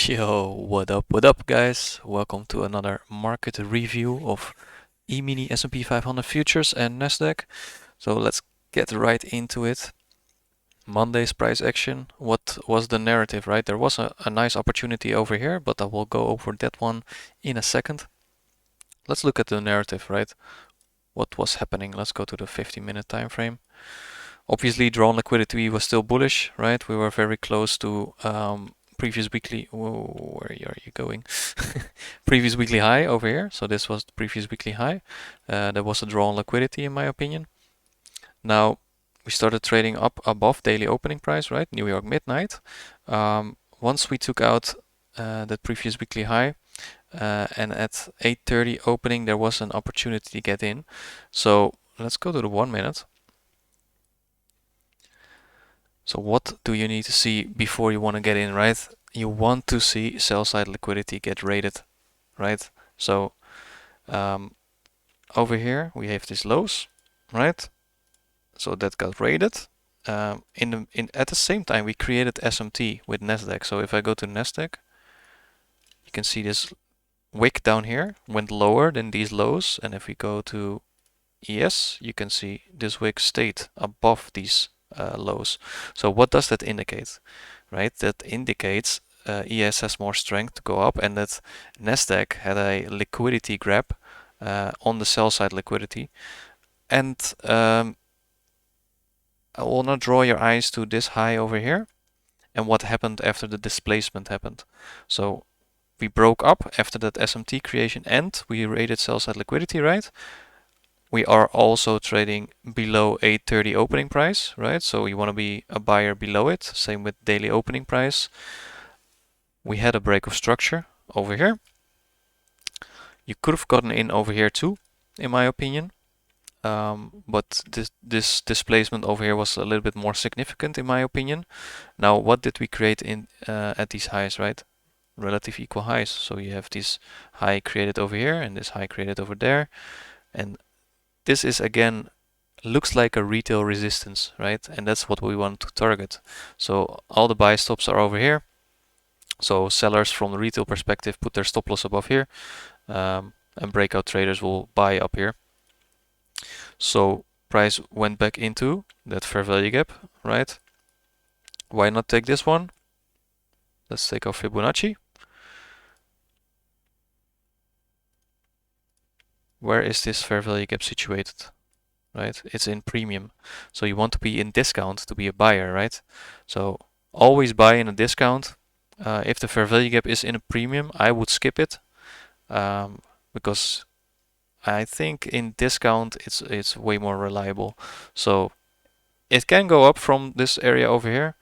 Yo, what up guys? Welcome to another market review of E-mini S&P 500 futures and NASDAQ. So let's get right into it. Monday's price action. What was the narrative, right? There was a nice opportunity over here, but I will go over that one in a second. Let's look at the narrative, right? What was happening? Let's go to the 50-minute time frame. Obviously, drawn liquidity was still bullish, right? We were very close to previous weekly. Whoa, where are you going? Previous weekly high over here. So this was the previous weekly high. There was a drawn liquidity, in my opinion. Now we started trading up above daily opening price, right? New York midnight. Once we took out the previous weekly high, and at 8:30 opening, there was an opportunity to get in. So let's go to the 1 minute. So what do you need to see before you want to get in, right? You want to see sell side liquidity get rated, right? So over here we have these lows, right? So that got rated. At the same time we created SMT with NASDAQ. So if I go to NASDAQ, you can see this wick down here went lower than these lows, and if we go to ES, you can see this wick stayed above these lows. So what does that indicate, right? That indicates ES has more strength to go up, and that NASDAQ had a liquidity grab on the sell side liquidity. And I will not draw your eyes to this high over here and what happened after the displacement happened. So we broke up after that SMT creation and we rated sell side liquidity, right? We are also trading below 8:30 opening price, right? So you want to be a buyer below it. Same with daily opening price. We had a break of structure over here. You could have gotten in over here too, in my opinion. But this displacement over here was a little bit more significant, in my opinion. Now, what did we create in at these highs, right? Relative equal highs. So you have this high created over here and this high created over there, and this is again looks like a retail resistance, right? And that's what we want to target. So all the buy stops are over here. So sellers from the retail perspective put their stop loss above here, and breakout traders will buy up here. So price went back into that fair value gap, right? Why not take this one? Let's take our Fibonacci. Where is this fair value gap situated? Right? It's in premium. So you want to be in discount to be a buyer, right? So always buy in a discount. If the fair value gap is in a premium, I would skip it because I think in discount it's way more reliable. So it can go up from this area over here,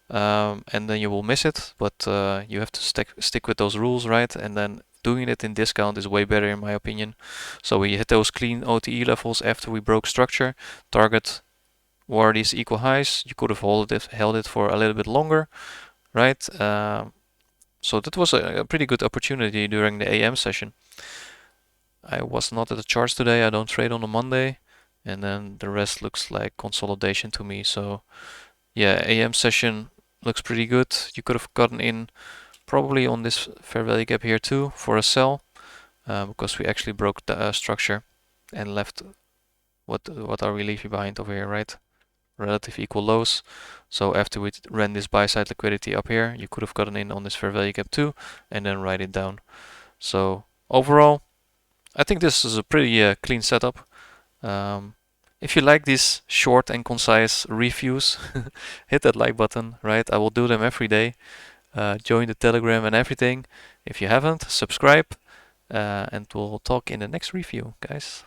and then you will miss it, but you have to stick with those rules, right? And then doing it in discount is way better in my opinion. So we hit those clean OTE levels after we broke structure. Target were these equal highs. You could have held it for a little bit longer, right? So that was a pretty good opportunity during the AM session. I was not at the charts today. I don't trade on a Monday, and then the rest looks like consolidation to me. So yeah, AM session looks pretty good. You could have gotten in probably on this fair value gap here too for a sell, because we actually broke the structure and left what are we leaving behind over here, right? Relative equal lows. So after we ran this buy side liquidity up here, you could have gotten in on this fair value gap too and then write it down. So overall, I think this is a pretty clean setup. If you like these short and concise reviews, hit that like button, right? I will do them every day. Join the Telegram and everything. If you haven't, subscribe, and we'll talk in the next review, guys.